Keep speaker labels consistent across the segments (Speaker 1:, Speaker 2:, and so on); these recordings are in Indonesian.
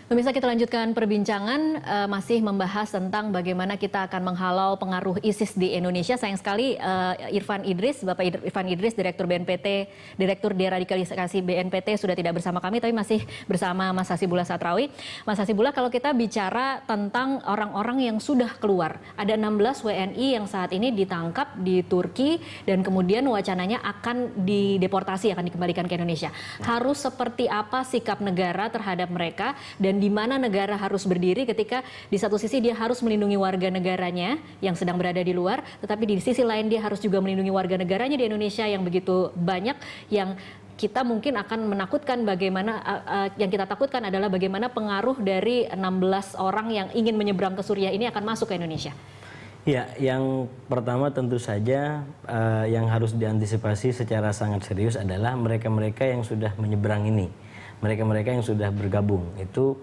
Speaker 1: Pemirsa, kita lanjutkan perbincangan, masih membahas tentang bagaimana kita akan menghalau pengaruh ISIS di Indonesia. Sayang sekali Irfan Idris, Bapak Irfan Idris, Direktur BNPT, Direktur Deradikalisasi BNPT sudah tidak bersama kami, tapi masih bersama Mas Hasibullah Satrawi. Mas Hasibullah, kalau kita bicara tentang orang-orang yang sudah keluar, ada 16 WNI yang saat ini ditangkap di Turki dan kemudian wacananya akan dideportasi, akan dikembalikan ke Indonesia. Harus seperti apa sikap negara terhadap mereka, dan di mana negara harus berdiri ketika di satu sisi dia harus melindungi warga negaranya yang sedang berada di luar, tetapi di sisi lain dia harus juga melindungi warga negaranya di Indonesia yang begitu banyak, yang kita mungkin akan menakutkan bagaimana, yang kita takutkan adalah bagaimana pengaruh dari 16 orang yang ingin menyeberang ke Suriah ini akan masuk ke Indonesia.
Speaker 2: Ya, yang pertama tentu saja yang harus diantisipasi secara sangat serius adalah mereka-mereka yang sudah menyeberang ini. Mereka-mereka yang sudah bergabung, itu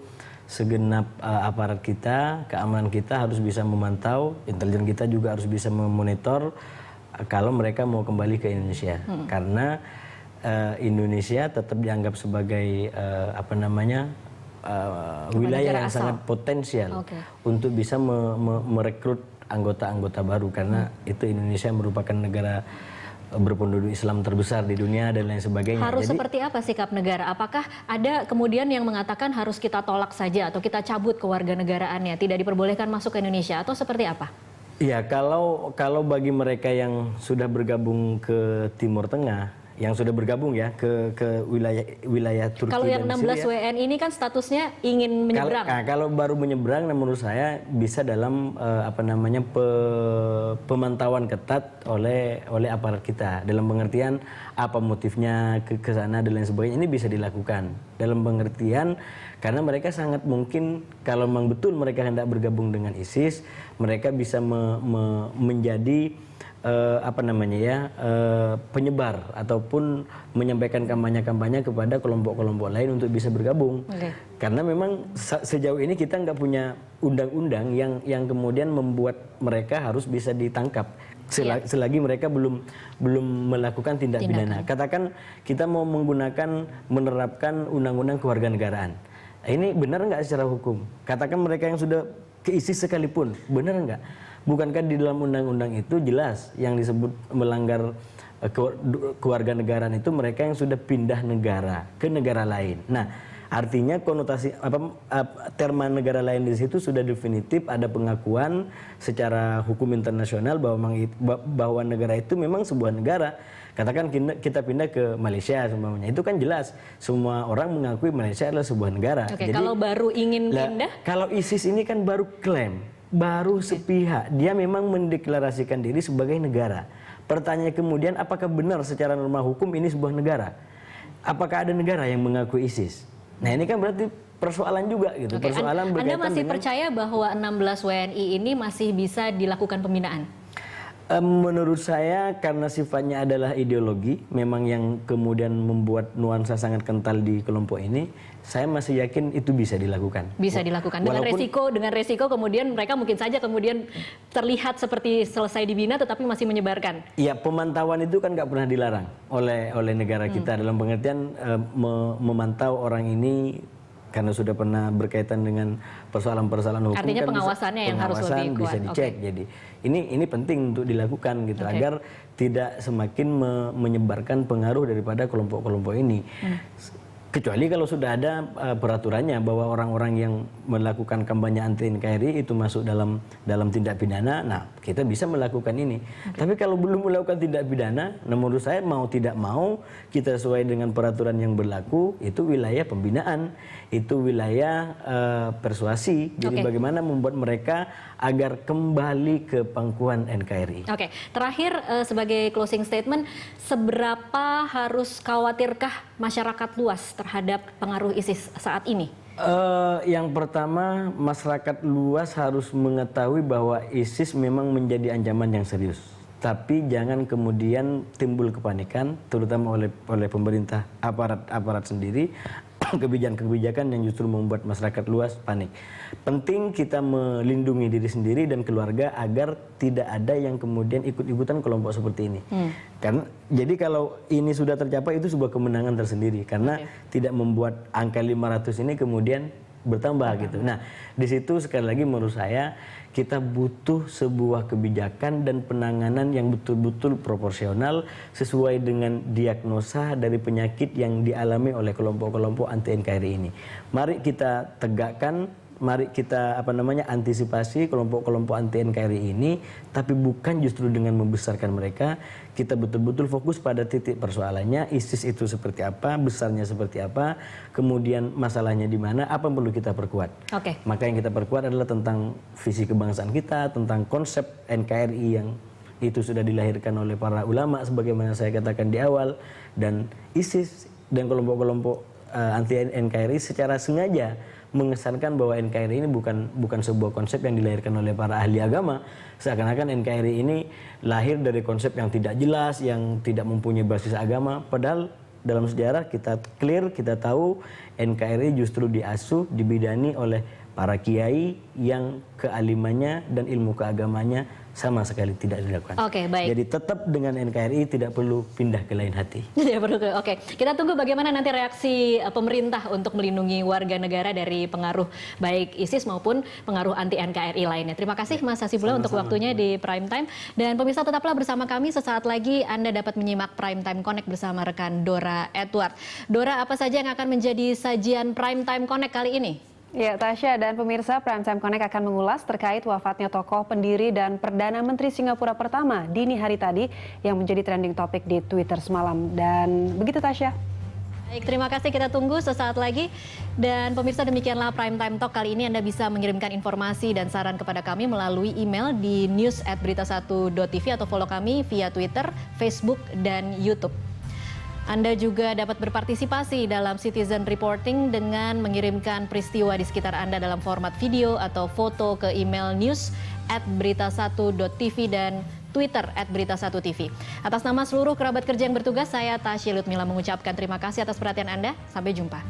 Speaker 2: segenap aparat kita, keamanan kita harus bisa memantau, intelijen kita juga harus bisa memonitor kalau mereka mau kembali ke Indonesia. Karena Indonesia tetap dianggap sebagai wilayah yang sangat potensial untuk bisa merekrut anggota-anggota baru, karena itu Indonesia merupakan negara berpenduduk Islam terbesar di dunia dan lain sebagainya.
Speaker 1: Harus seperti apa sikap negara? Apakah ada kemudian yang mengatakan harus kita tolak saja atau kita cabut kewarganegaraannya, tidak diperbolehkan masuk ke Indonesia, atau seperti apa?
Speaker 2: Ya, kalau bagi mereka yang sudah bergabung ke Timur Tengah, yang sudah bergabung ya ke wilayah Turki dan Syria.
Speaker 1: Kalau yang 16 WNI ini kan statusnya ingin menyeberang.
Speaker 2: Kalau baru menyeberang, menurut saya bisa dalam pemantauan ketat oleh aparat kita, dalam pengertian apa motifnya ke sana dan lain sebagainya. Ini bisa dilakukan dalam pengertian karena mereka sangat mungkin kalau memang betul mereka hendak bergabung dengan ISIS, mereka bisa menjadi penyebar ataupun menyampaikan kampanye-kampanye kepada kelompok-kelompok lain untuk bisa bergabung. Karena memang sejauh ini kita nggak punya undang-undang yang kemudian membuat mereka harus bisa ditangkap selagi mereka belum melakukan tindak pidana. Katakan kita mau menerapkan undang-undang kewarganegaraan. Ini benar nggak secara hukum? Katakan mereka yang sudah ke ISIS sekalipun, benar nggak? Bukankah di dalam undang-undang itu jelas yang disebut melanggar kewarganegaraan itu mereka yang sudah pindah negara ke negara lain. Nah, artinya konotasi terma negara lain di situ sudah definitif, ada pengakuan secara hukum internasional bahwa negara itu memang sebuah negara. Katakan kita pindah ke Malaysia semuanya, itu kan jelas semua orang mengakui Malaysia adalah sebuah negara.
Speaker 1: Jadi, kalau baru ingin pindah,
Speaker 2: kalau ISIS ini kan baru klaim, baru sepihak, dia memang mendeklarasikan diri sebagai negara. Pertanyaan kemudian, apakah benar secara norma hukum ini sebuah negara? Apakah ada negara yang mengakui ISIS? Nah, ini kan berarti persoalan juga gitu. Persoalan
Speaker 1: Anda masih percaya bahwa 16 WNI ini masih bisa dilakukan pembinaan?
Speaker 2: Menurut saya karena sifatnya adalah ideologi, memang yang kemudian membuat nuansa sangat kental di kelompok ini, saya masih yakin itu bisa dilakukan. Bisa dilakukan
Speaker 1: dengan resiko kemudian mereka mungkin saja kemudian terlihat seperti selesai dibina tetapi masih menyebarkan.
Speaker 2: Iya, pemantauan itu kan nggak pernah dilarang oleh negara kita dalam pengertian memantau orang ini karena sudah pernah berkaitan dengan persoalan-persoalan hukum.
Speaker 1: Artinya
Speaker 2: kan
Speaker 1: pengawasannya yang harus lebih kuat.
Speaker 2: Bisa dicek. Jadi ini penting untuk dilakukan gitu agar tidak semakin menyebarkan pengaruh daripada kelompok-kelompok ini. Kecuali kalau sudah ada peraturannya bahwa orang-orang yang melakukan kampanye anti NKRI itu masuk dalam tindak pidana, nah kita bisa melakukan ini. Tapi kalau belum melakukan tindak pidana, nah menurut saya mau tidak mau kita sesuai dengan peraturan yang berlaku, itu wilayah pembinaan, itu wilayah persuasi. Jadi bagaimana membuat mereka agar kembali ke pangkuan NKRI.
Speaker 1: Terakhir sebagai closing statement, seberapa harus khawatirkah masyarakat luas terhadap pengaruh ISIS saat ini?
Speaker 2: Yang pertama, masyarakat luas harus mengetahui bahwa ISIS memang menjadi ancaman yang serius. Tapi jangan kemudian timbul kepanikan, terutama oleh pemerintah, aparat sendiri, kebijakan-kebijakan yang justru membuat masyarakat luas panik. Penting kita melindungi diri sendiri dan keluarga agar tidak ada yang kemudian ikut-ikutan kelompok seperti ini. Karena jadi kalau ini sudah tercapai itu sebuah kemenangan tersendiri karena tidak membuat angka 500 ini kemudian bertambah gitu. Nah, di situ sekali lagi menurut saya kita butuh sebuah kebijakan dan penanganan yang betul-betul proporsional sesuai dengan diagnosa dari penyakit yang dialami oleh kelompok-kelompok anti NKRI ini. Mari kita tegakkan, mari kita antisipasi kelompok-kelompok anti NKRI ini, tapi bukan justru dengan membesarkan mereka. Kita betul-betul fokus pada titik persoalannya, ISIS itu seperti apa, besarnya seperti apa, kemudian masalahnya di mana, apa yang perlu kita perkuat. Maka yang kita perkuat adalah tentang visi kebangsaan kita, tentang konsep NKRI yang itu sudah dilahirkan oleh para ulama sebagaimana saya katakan di awal, dan ISIS dan kelompok-kelompok anti NKRI secara sengaja mengesankan bahwa NKRI ini bukan sebuah konsep yang dilahirkan oleh para ahli agama. Seakan-akan NKRI ini lahir dari konsep yang tidak jelas, yang tidak mempunyai basis agama. Padahal dalam sejarah kita clear, kita tahu NKRI justru diasuh, dibidani oleh para kiai yang kealimannya dan ilmu keagamanya sama sekali tidak dilakukan.
Speaker 1: Baik.
Speaker 2: Jadi tetap dengan NKRI tidak perlu pindah ke lain hati.
Speaker 1: Tidak perlu. Kita tunggu bagaimana nanti reaksi pemerintah untuk melindungi warga negara dari pengaruh baik ISIS maupun pengaruh anti NKRI lainnya. Terima kasih Mas Hasibullah untuk waktunya di Prime Time. Dan pemirsa tetaplah bersama kami, sesaat lagi Anda dapat menyimak Prime Time Connect bersama rekan Dora Edward. Dora, apa saja yang akan menjadi sajian Prime Time Connect kali ini?
Speaker 3: Ya, Tasya dan pemirsa, Prime Time Connect akan mengulas terkait wafatnya tokoh pendiri dan Perdana Menteri Singapura pertama dini hari tadi yang menjadi trending topik di Twitter semalam. Dan begitu, Tasya.
Speaker 1: Baik, terima kasih, kita tunggu sesaat lagi. Dan pemirsa, demikianlah Prime Time Talk kali ini. Anda bisa mengirimkan informasi dan saran kepada kami melalui email di news@berita1.tv atau follow kami via Twitter, Facebook, dan YouTube. Anda juga dapat berpartisipasi dalam Citizen Reporting dengan mengirimkan peristiwa di sekitar Anda dalam format video atau foto ke email news@berita1.tv dan Twitter @berita1tv. Atas nama seluruh kerabat kerja yang bertugas, saya Tasya Lutmila mengucapkan terima kasih atas perhatian Anda. Sampai jumpa.